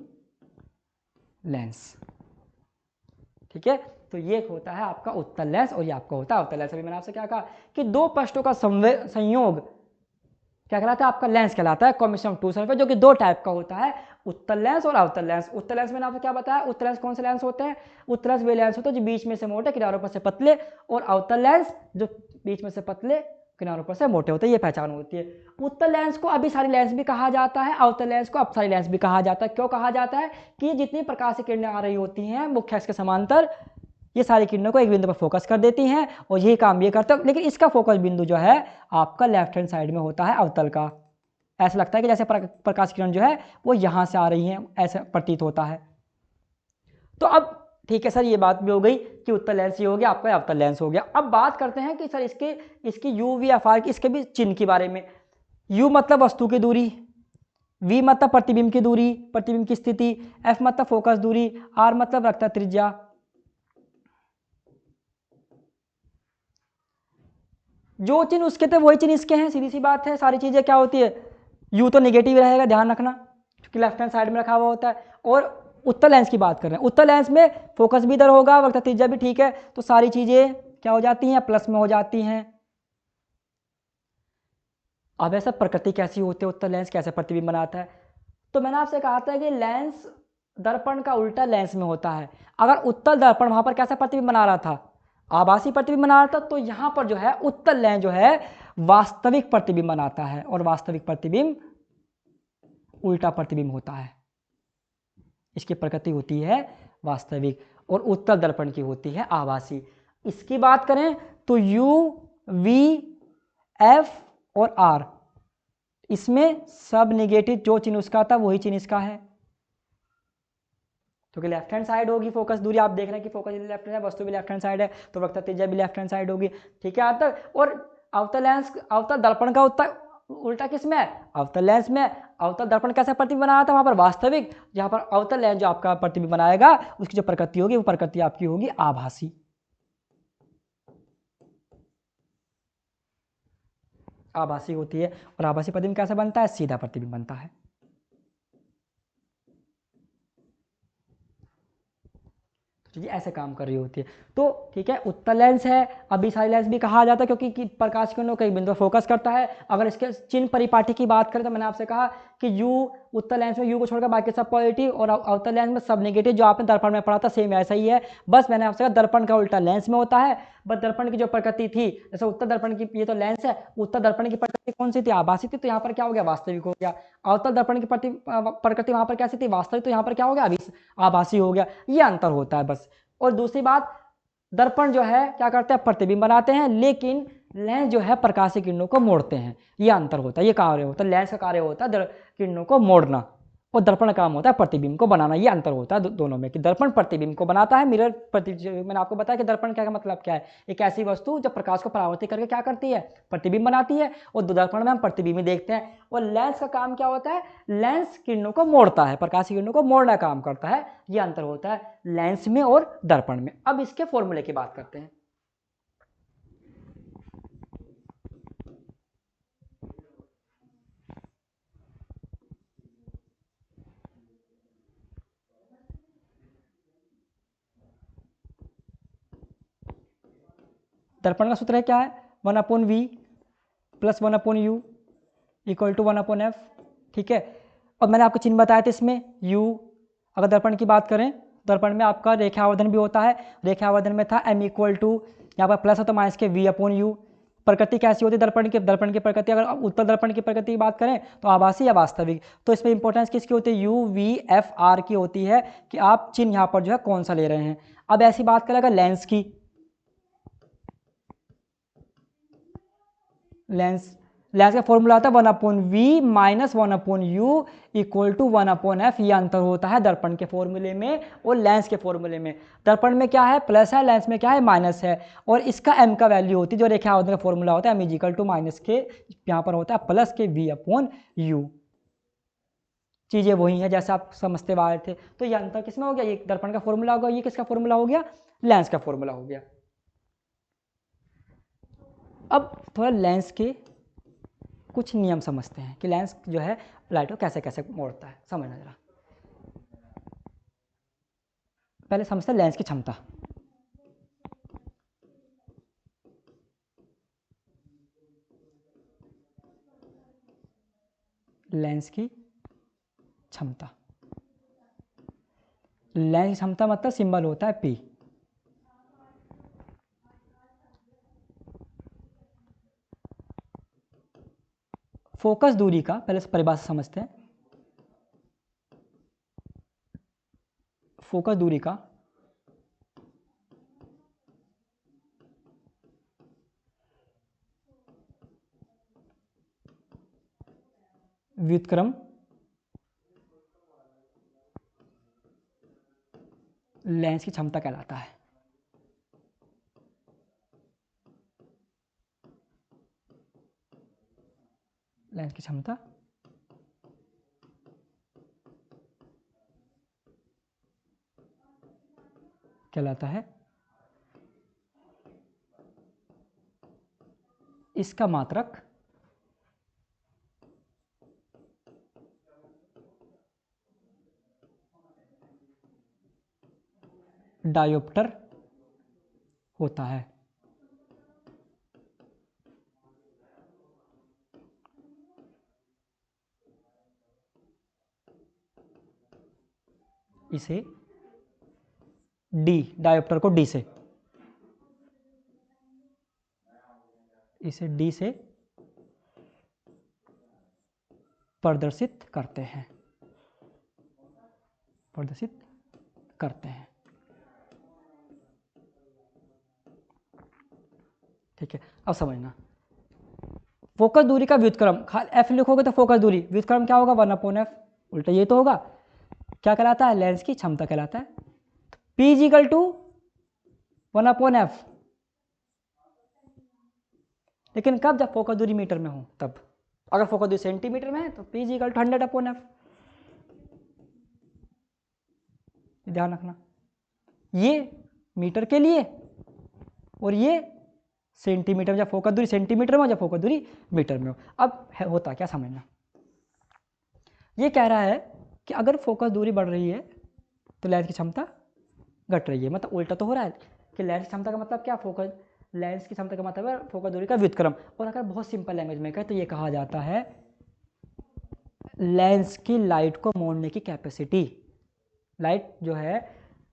लेंस, ठीक है। तो ये होता है आपका उत्तल लेंस और ये आपका होता है अवतल लेंस। अभी मैंने आपसे क्या कहा कि दो पृष्ठों का संयोग क्या कहलाता है? आपका लेंस कहलाता है, कॉम्बिनेशन ऑफ टू सरफेस, जो कि दो टाइप का होता है, उत्तल लेंस और अवतल लेंस। उत्तल लेंस मैंने आपको क्या बताया? उत्तल लेंस कौन से लेंस होते हैं? उत्तल लेंस वे लेंस होते हैं जो बीच में से मोटे, किनारों पर से पतले, और अवतल लेंस जो बीच में से पतले, किनारों पर से मोटे होते हैं। ये पहचान होती है। उत्तल लेंस को अभिसारी लेंस भी कहा जाता है, अवतल लेंस को अपसारी लेंस भी कहा जाता है। क्यों कहा जाता है? कि जितनी प्रकाश की किरणें आ रही होती हैं मुख्य अक्ष के समांतर, ये सारी किरणों को एक बिंदु पर फोकस कर देती हैं और यही काम ये करता है। लेकिन इसका फोकस बिंदु जो है आपका लेफ्ट हैंड साइड में होता है अवतल का। ऐसा लगता है कि जैसे प्रकाश किरण जो है वो यहां से आ रही है, ऐसा प्रतीत होता है। तो अब ठीक है सर, ये बात भी हो गई कि उत्तल लेंस ये हो गया, आपका अवतल लेंस हो गया। अब बात करते हैं कि सर इसकी यू वी एफ आर की, इसके भी चिन्ह के बारे में। यू मतलब वस्तु की दूरी, वी मतलब प्रतिबिंब की दूरी, प्रतिबिंब की स्थिति, एफ मतलब फोकस दूरी, आर मतलब रखता त्रिज्या। जो चिन्ह उसके थे वही चिन्ह इसके हैं, सीधी सी बात है। सारी चीजें क्या होती है, यू तो नेगेटिव रहेगा, ध्यान रखना, क्योंकि लेफ्ट हैंड साइड में रखा हुआ होता है। और उत्तल लेंस की बात कर रहे हैं, उत्तल लेंस में फोकस भी इधर होगा, वक्र त्रिज्या भी ठीक है, तो सारी चीजें क्या हो जाती हैं? प्लस में हो जाती हैं। अब ऐसा प्रकृति कैसी होती है, उत्तल लेंस कैसे प्रतिबिंब बनाता है? तो मैंने आपसे कहा था कि लेंस दर्पण का उल्टा लेंस में होता है। अगर उत्तल दर्पण वहां पर कैसा प्रतिबिंब बना रहा था? आभासी प्रतिबिंब बना रहा था, तो यहां पर जो है उत्तल लेंस जो है वास्तविक प्रतिबिंब बनाता है, और वास्तविक प्रतिबिंब उल्टा प्रतिबिंब होता है। इसकी प्रकृति होती है वास्तविक और उत्तल दर्पण की होती है आभासी। इसकी बात करें तो यू वी एफ और आर, इसमें सब नेगेटिव, जो चिन्ह उसका था वही चिन्ह इसका है, क्योंकि लेफ्ट हैंड साइड होगी फोकस दूरी। आप देख रहे हैं कि फोकस लेफ्ट हैंड है, वस्तु भी लेफ्ट हैंड साइड है, तो वक्र त्रिज्या भी लेफ्ट हैंड साइड होगी, ठीक है। आज तक। और अवतल लेंस, अवतल दर्पण का उल्टा किस में है? अवतल लेंस में। अवतल दर्पण कैसा प्रतिबिंब बनाया था? वहां पर वास्तविक, जहां पर अवतल लेंस जो आपका प्रतिबिंब बनाएगा उसकी जो प्रकृति होगी वो प्रकृति आपकी होगी आभासी। आभासी होती है। और आभासी प्रतिबिंब कैसे बनता है? सीधा प्रतिबिंब बनता है। तो ये ऐसे काम कर रही होती है। तो ठीक है, उत्तल लेंस है, अभिसारी लेंस भी कहा जाता है, क्योंकि प्रकाश किरणों कई बिंदु पर फोकस करता है। अगर इसके चिन्ह परिपाटी की बात करें तो मैंने आपसे कहा कि यू, उत्तल लेंस में यू को छोड़कर बाकी सब पॉजिटिव, और अवतल लेंस में सब नेगेटिव, जो आपने दर्पण में पढ़ा था सेम ऐसा ही है। बस मैंने आपसे कहा दर्पण का उल्टा लेंस में होता है। बस दर्पण की जो प्रकृति थी, जैसे उत्तल दर्पण की, ये तो लेंस है, उत्तल दर्पण की प्रकृति कौन सी थी? आभासी थी, तो यहाँ पर क्या हो गया? वास्तविक हो गया। अवतल दर्पण की प्रकृति वहां पर कैसी थी? वास्तविक, तो यहाँ पर क्या हो गया? आभासी हो गया। ये अंतर होता है बस। और दूसरी बात, दर्पण जो है क्या करते हैं? प्रतिबिंब बनाते हैं, लेकिन लेंस जो है प्रकाश की किरणों को मोड़ते हैं। ये अंतर होता है, ये कार्य होता है। लेंस का कार्य होता है किरणों को मोड़ना, और दर्पण का काम होता है प्रतिबिंब को बनाना। ये अंतर होता है दोनों में, कि दर्पण प्रतिबिंब को बनाता है, मिरर मैंने आपको बताया कि दर्पण क्या का मतलब क्या है? एक ऐसी वस्तु जब प्रकाश को परावर्तित करके क्या करती है? प्रतिबिंब बनाती है, और दर्पण में हम प्रतिबिंब ही देखते हैं। और लेंस का काम क्या होता है? लेंस किरणों को मोड़ता है, प्रकाश की किरणों को मोड़ना काम करता है। ये अंतर होता है लेंस में और दर्पण में। अब इसके फॉर्मूले की बात करते हैं। दर्पण का सूत्र है क्या है? 1/v plus 1/u equal to 1/f, ठीक है। और मैंने आपको चिन्ह बताया था इसमें u। अगर दर्पण की बात करें, दर्पण में आपका रेखावर्धन भी होता है। रेखावर्धन में था m इक्वल टू, यहाँ पर प्लस है तो माइनस के v/u। प्रकृति कैसी होती है दर्पण की प्रकृति? अगर उत्तल दर्पण की प्रकृति की बात करें तो आभासी या वास्तविक। तो इसमें इंपॉर्टेंस किसकी होती है? u v f r की होती है, कि आप चिन्ह यहाँ पर जो है कौन सा ले रहे हैं। अब ऐसी बात करें अगर लेंस की, लेंस लेंस का फॉर्मूला होता है 1/v minus 1/u equal to 1/f। ये अंतर होता है दर्पण के फॉर्मूले में और लेंस के फॉर्मूले में। दर्पण में क्या है, प्लस है, लेंस में क्या है, माइनस है। और इसका m का वैल्यू होती है, जो रेखा आवर्धन का फॉर्मूला होता है m इक्वल टू माइनस के, यहाँ पर होता है प्लस के v/u। चीज़ें वही हैं जैसे आप समझते आ रहे थे। तो ये अंतर किसमें हो गया, ये दर्पण का फॉर्मूला होगा, ये किसका फॉर्मूला हो गया, लेंस का फॉर्मूला हो गया। अब थोड़ा लेंस के कुछ नियम समझते हैं कि लेंस जो है लाइट को कैसे कैसे मोड़ता है, समझना जरा। पहले समझते हैं लेंस की क्षमता। लेंस की क्षमता, लेंस की क्षमता मतलब सिंबल होता है P। फोकस दूरी का पहले परिभाषा समझते हैं। फोकस दूरी का व्युत्क्रम लेंस की क्षमता कहलाता है। लेंस की क्षमता कहलाता है। इसका मात्रक डायोप्टर होता है। इसे डी, डायोप्टर को डी से, इसे डी से प्रदर्शित करते हैं, प्रदर्शित करते हैं। ठीक है, अब समझना फोकस दूरी का व्युत्क्रम, एफ लिखोगे तो फोकस दूरी, व्युत्क्रम क्या होगा 1/f, उल्टा ये तो होगा, क्या कहलाता है, लेंस की क्षमता कहलाता है। P इक्वल टू 1/f, लेकिन कब, जब फोकस दूरी मीटर में हो तब। अगर फोकस दूरी सेंटीमीटर में है तो P इक्वल टू 100/f। ध्यान रखना, ये मीटर के लिए और ये सेंटीमीटर, जब फोकस दूरी सेंटीमीटर में हो, जब फोकस दूरी मीटर में हो। अब होता क्या समझना, ये कह रहा है कि अगर फोकस दूरी बढ़ रही है तो लेंस की क्षमता घट रही है, मतलब उल्टा तो हो रहा है कि लेंस की क्षमता का मतलब क्या, फोकस, लेंस की क्षमता का मतलब है फोकस दूरी का व्युत्क्रम। और अगर बहुत सिंपल लैंग्वेज में कहें तो ये कहा जाता है लेंस की लाइट को मोड़ने की कैपेसिटी। लाइट जो है,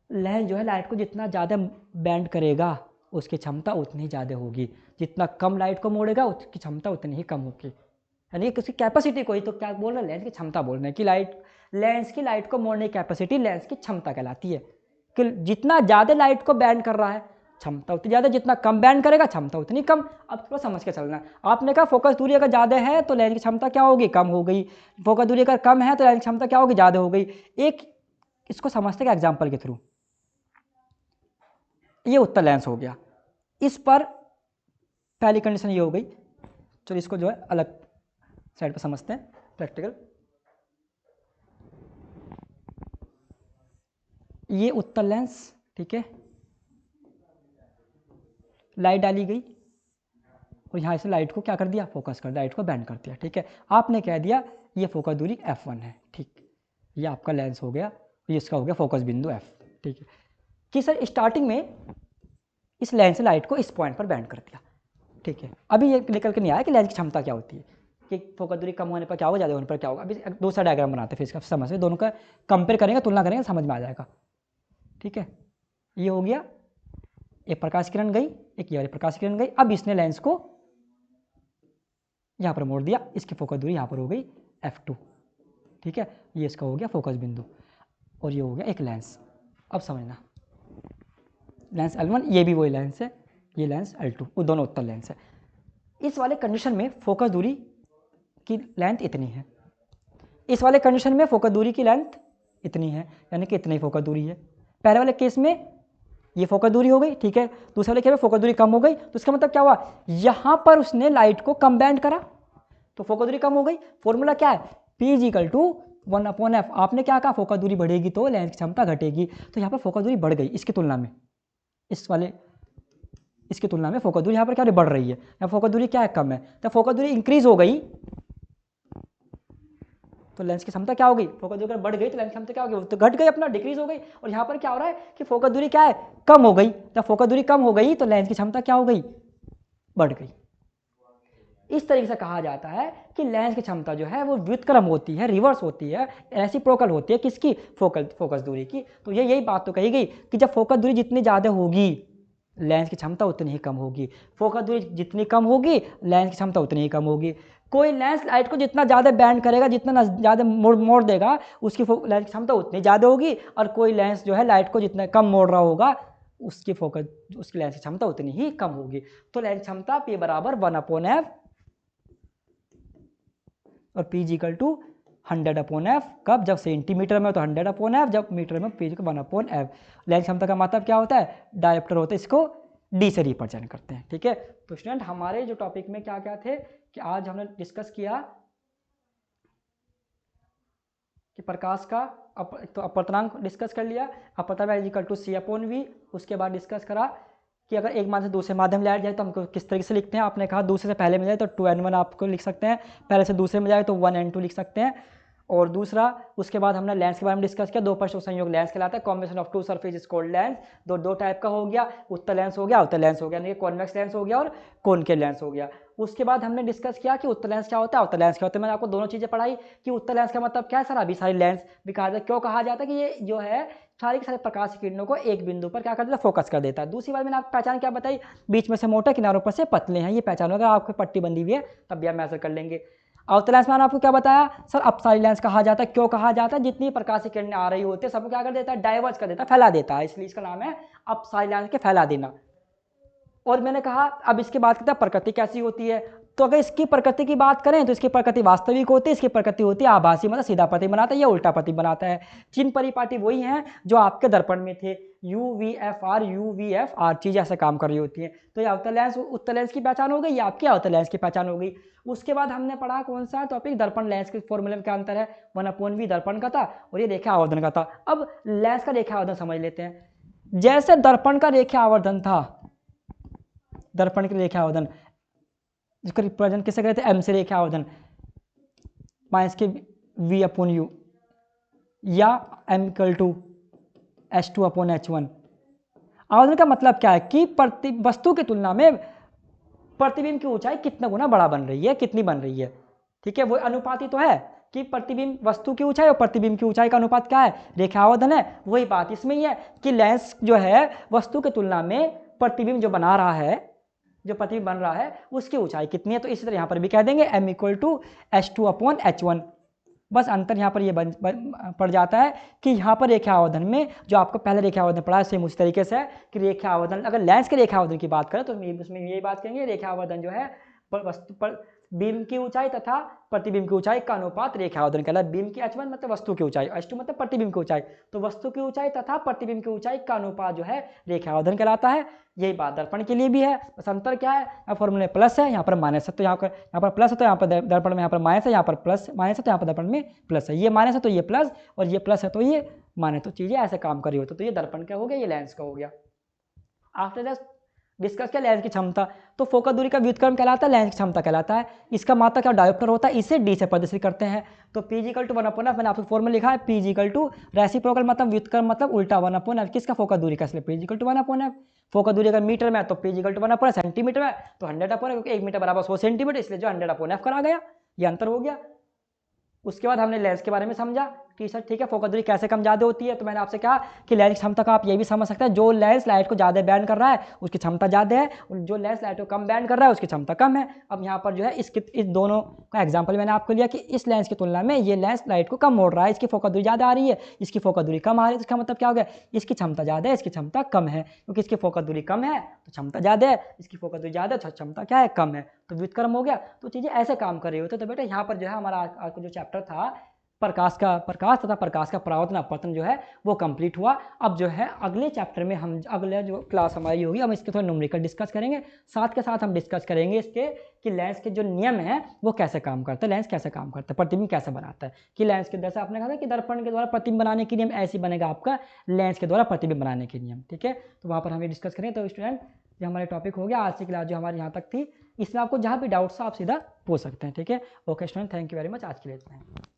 लेंस जो है लाइट को जितना ज़्यादा बैंड करेगा उसकी क्षमता उतनी ज़्यादा होगी, जितना कम लाइट को मोड़ेगा उसकी क्षमता उतनी ही कम होगी। यानी कि उसकी कैपेसिटी को ही तो क्या बोल रहे हैं, लेंस की क्षमता बोल रहे हैं कि लाइट, लेंस की लाइट को मोड़ने की कैपेसिटी लेंस की क्षमता कहलाती है। कि जितना ज़्यादा लाइट को बैंड कर रहा है क्षमता उतनी ज़्यादा, जितना कम बैंड करेगा क्षमता उतनी कम। अब थोड़ा समझ के चलना, आपने कहा फोकस दूरी अगर ज़्यादा है तो लेंस की क्षमता क्या होगी, कम हो गई। फोकस दूरी अगर कम है तो लेंस की क्षमता क्या होगी, ज़्यादा हो गई। एक इसको समझते हैं एग्जाम्पल के थ्रू। ये उत्तर लेंस हो गया, इस पर पहली कंडीशन ये हो गई। चलो इसको जो है अलग साइड पर समझते हैं, प्रैक्टिकल। ये उत्तर लेंस, ठीक है, लाइट डाली गई और यहाँ से लाइट को क्या कर दिया, फोकस कर दिया, लाइट को बैंड कर दिया। ठीक है, आपने कह दिया ये फोकस दूरी f1 है। ठीक, ये आपका लेंस हो गया, ये इसका हो गया फोकस बिंदु f। ठीक है, कि सर स्टार्टिंग में इस लेंस से लाइट को इस पॉइंट पर बैंड कर दिया। ठीक है, अभी ये निकल के नहीं आया कि लेंस की क्षमता क्या होती है, कि फोकस दूरी कम होने पर क्या होगा, ज़्यादा होने पर क्या होगा। अभी दूसरा डायग्राम बनाते हैं फिर इसका समझ से, दोनों का कंपेयर करेंगे, तुलना करेंगे, समझ में आ जाएगा। ठीक है, ये हो गया, एक प्रकाश किरण गई, एक ये वाली प्रकाश किरण गई। अब इसने लेंस को यहाँ पर मोड़ दिया, इसकी फोकस दूरी यहाँ पर हो गई f2। ठीक है, ये इसका हो गया फोकस बिंदु और ये हो गया एक लेंस। अब समझना, लेंस L1, ये भी वही लेंस है, ये लेंस L2, वो दोनों उत्तर लेंस है। इस वाले कंडीशन में फोकस दूरी की लेंथ इतनी है, इस वाले कंडीशन में फोकस दूरी की लेंथ इतनी है, यानी कि इतनी फोकस दूरी है। पहले वाले केस में ये फोकस दूरी हो गई, ठीक है। दूसरे वाले केस में फोकस दूरी कम हो गई, तो इसका मतलब क्या हुआ, यहां पर उसने लाइट को कम बैंड करा तो फोकस दूरी कम हो गई। फॉर्मूला क्या है, P = 1/f। आपने क्या कहा, फोकस दूरी बढ़ेगी तो लेंस की क्षमता घटेगी, तो यहाँ पर फोकस दूरी बढ़ गई इसकी तुलना में, इस वाले इसकी तुलना में फोकस दूरी यहाँ पर क्या बढ़ रही है, या फोकस दूरी क्या है, कम है। तो फोकस दूरी इंक्रीज हो गई तो लेंस की क्षमता क्या हो गई, फोकस दूरी अगर बढ़ गई तो लेंस की क्षमता क्या हो गई, तो घट गई, अपना डिक्रीज हो गई। और यहाँ पर क्या हो रहा है कि फोकस दूरी क्या है, कम हो गई। जब फोकस दूरी कम हो गई तो लेंस की क्षमता क्या हो गई, बढ़ गई। इस तरीके से कहा जाता है कि लेंस की क्षमता जो है वो व्युत्क्रम होती है, रिवर्स होती है, रेसिप्रोकल होती है, किसकी, फोकस दूरी की। तो यही बात तो कही गई कि जब फोकस दूरी जितनी ज़्यादा होगी लेंस की क्षमता उतनी ही कम होगी, फोकस दूरी जितनी कम होगी लेंस की क्षमता उतनी ही कम होगी। कोई लेंस लाइट को जितना ज़्यादा बैंड करेगा, जितना ज़्यादा मोड़ देगा, उसकी लेंस की क्षमता उतनी ज़्यादा होगी। और कोई लेंस जो है लाइट को जितना कम मोड़ रहा होगा उसकी लेंस की क्षमता उतनी ही कम होगी। तो लेंस क्षमता P = 1/f और P = 100/f। कब, जब सेंटीमीटर में तो 100/f, जब मीटर में P = 1/f। लेंस क्षमता का मतलब क्या होता है, डायोप्टर होता है, इसको D से रिप्रेजेंट करते हैं, ठीक है। तो स्टूडेंट हमारे जो टॉपिक में क्या क्या थे कि आज हमने डिस्कस किया कि प्रकाश का तो अपवर्तनांक डिस्कस कर लिया, अपवर्तनांक = C/V। उसके बाद डिस्कस करा कि अगर एक माध्यम से दूसरे माध्यम ले जाए तो हमको किस तरीके से लिखते हैं। आपने कहा दूसरे से पहले में जाए तो 2n1 आपको लिख सकते हैं, पहले से दूसरे में जाए तो 1n2 लिख सकते हैं। और दूसरा, उसके बाद हमने लेंस के बारे में डिस्कस किया, दो पृष्ठ संयोग लेंस कहलाता है, combination of two surface is called lens. दो टाइप का हो गया, उत्तल लेंस हो गया, अवतल लेंस हो गया, यानी कॉन्वेक्स लेंस हो गया और कॉनकेव लेंस हो गया। उसके बाद हमने डिस्कस किया कि उत्तल लेंस क्या होता है, अवतल लेंस क्या होता है। मैंने आपको दोनों चीज़ें पढ़ाई कि उत्तल लेंस का मतलब क्या है, सर अभी सारी लेंस भी कहा जाता है। क्यों कहा जाता है कि ये जो है सारे के सारे प्रकाश की किरणों को एक बिंदु पर क्या कर देता है, फोकस कर देता है। दूसरी बात मैंने आपको पहचान क्या बताई, बीच में से मोटे, किनारों पर से पतले हैं, ये पहचान। अगर आपको पट्टी बंदी हुई है तब भी आप मेजर कर लेंगे। अवतल लेंस मैंने आपको क्या बताया, सर अपसारी लेंस कहा जाता है। क्यों कहा जाता है, जितनी प्रकाश की किरणें आ रही होती है सबको क्या कर देता है, डाइवर्ज कर देता है, फैला देता है, इसलिए इसका नाम है अपसारी लेंस के फैला देना। और मैंने कहा अब इसकी बात करते हैं प्रकृति कैसी होती है। तो अगर इसकी प्रकृति की बात करें तो इसकी प्रकृति वास्तविक होती है, इसकी प्रकृति होती है आभासी, मतलब सीधा प्रतिबिंब बनाता है या उल्टा प्रतिबिंब बनाता है। चिन्ह परिपाटी वही हैं जो आपके दर्पण में थे, UVFR UVFR चीज़ ऐसे काम कर रही होती है। तो ये अवतल लेंस उत्तल लेंस की पहचान हो गई, ये आपकी अवतल लेंस की पहचान हो गई। उसके बाद हमने पढ़ा कौन सा टॉपिक, दर्पण लेंस के फॉर्मूले में क्या अंतर है, 1/v दर्पण का था और ये रेखा आवर्धन का था। अब लेंस का रेखा आवर्धन समझ लेते हैं। जैसे दर्पण का रेखा आवर्धन था, दर्पण की रेखा आवर्धन जिसका रिप्रेजेंट किससे करते हैं, M से रेखा आवर्धन माइनस के V/U या M = S2/H1। आवर्धन का मतलब क्या है कि वस्तु की तुलना में प्रतिबिंब की ऊंचाई कितना गुना बड़ा बन रही है, कितनी बन रही है, ठीक है। वो अनुपाती तो है कि प्रतिबिंब वस्तु की ऊंचाई और प्रतिबिंब की ऊंचाई का अनुपात क्या है, रेखा आवर्धन है। वही बात इसमें ही है कि लेंस जो है वस्तु की तुलना में प्रतिबिंब जो बना रहा है, जो प्रतिबिंब बन रहा है उसकी ऊंचाई कितनी है। तो इसी तरह यहाँ पर भी कह देंगे M = S2/H1। बस अंतर यहाँ पर ये पड़ जाता है कि यहाँ पर रेखा आवर्धन में जो आपको पहले रेखा आवर्धन पढ़ा है सेम उसी तरीके से है कि रेखा आवर्धन, अगर लेंस के रेखा आवर्धन की बात करें तो उसमें यही बात करेंगे, रेखा आवर्धन जो है वस्तु पर बीम की ऊंचाई तथा प्रतिबिंब की ऊंचाई का अनुपात रेखा आवर्धन कहलाता है। बीम की H1 मतलब वस्तु की ऊंचाई, H2 मतलब प्रतिबिंब की ऊंचाई, तो वस्तु की ऊंचाई तथा प्रतिबिंब की ऊंचाई का अनुपात जो है रेखा आवर्धन कहलाता है। यही बात दर्पण के लिए भी है। बस अंतर क्या है, यहाँ फॉर्मूले प्लस है, यहाँ पर माइनस है। तो यहाँ पर प्लस है तो यहाँ पर दर्पण में यहाँ पर माइनस है, यहाँ पर प्लस माइनस है तो यहाँ पर दर्पण में प्लस है। ये माइनस है तो ये प्लस और ये प्लस है तो ये माइनस। तो चीज़ें ऐसे काम कर रही होती, तो ये दर्पण का हो गया, ये लेंस का हो गया। आफ्टर दैट डिस्कस किया लेंस की क्षमता, तो फोकस दूरी का व्युत्क्रम कहलाता है, लेंस की क्षमता कहलाता है। इसका मात्रा क्या डायोप्टर होता है, इसे D से प्रदर्शित करते हैं। तो P = 1/f, मैंने आपको फॉर्मूला लिखा है, P = रेसिप्रोकल मतलब व्युत्क्रम मतलब उल्टा 1/f, किसका फोकस दूरी का, इसलिए P = 1/f। फोकस दूरी अगर मीटर में है तो P = 1/f, सेंटीमीटर में तो 100/f, क्योंकि 1 मीटर बराबर 100 सेंटीमीटर, इसलिए जो 100/f करा गया, ये अंतर हो गया। उसके बाद हमने लेंस के बारे में समझा कि सर ठीक है फोकस दूरी कैसे कम ज़्यादा होती है, तो मैंने आपसे कहा कि लेंस की क्षमता का आप ये भी समझ सकते हैं, जो लेंस लाइट को ज़्यादा बैंड कर रहा है उसकी क्षमता ज़्यादा है, और जो लेंस लाइट को कम बैंड कर रहा है उसकी क्षमता कम है। अब यहाँ पर जो है इस दोनों का एग्जाम्पल मैंने आपको लिया कि इस लेंस की तुलना में ये लेंस लाइट को कम मोड़ रहा है, इसकी फोकस दूरी ज़्यादा आ रही है, इसकी फोकस दूरी कम आ रही है। इसका मतलब क्या हो गया, इसकी क्षमता ज़्यादा है, इसकी क्षमता कम है, क्योंकि इसकी फोकस दूरी कम है तो क्षमता ज़्यादा है, इसकी फोकस दूरी ज़्यादा है तो क्षमता क्या है, कम है, तो व्युत्क्रम हो गया। तो चीज़ें ऐसे काम कर रही होती है। तो बेटा यहाँ पर जो है हमारा आज का जो चैप्टर था प्रकाश तथा प्रकाश का परावर्तन अपवर्तन जो है वो कंप्लीट हुआ। अब जो है अगले चैप्टर में हम अगले जो क्लास हमारी होगी हम इसके थोड़ा न्यूमेरिकल डिस्कस करेंगे, साथ के साथ हम डिस्कस करेंगे इसके कि लेंस के जो नियम है वो कैसे काम करते हैं, लेंस कैसे काम करता है, प्रतिबिंब कैसे बनाता है, कि लेंस के जैसे आपने कहा था कि दर्पण के द्वारा प्रतिबिंब बनाने के नियम ऐसे बनेगा आपका लेंस के द्वारा प्रतिबिंब बनाने के नियम। ठीक है, तो वहाँ पर हम ये डिस्कस करेंगे। तो स्टूडेंट ये हमारे टॉपिक हो गया, आज की क्लास जो हमारी यहाँ तक थी, इसमें आपको जहाँ भी डाउट्स हो आप सीधा पूछ सकते हैं। ठीक है, okay student, thank you very much, आज के लिए इतना है।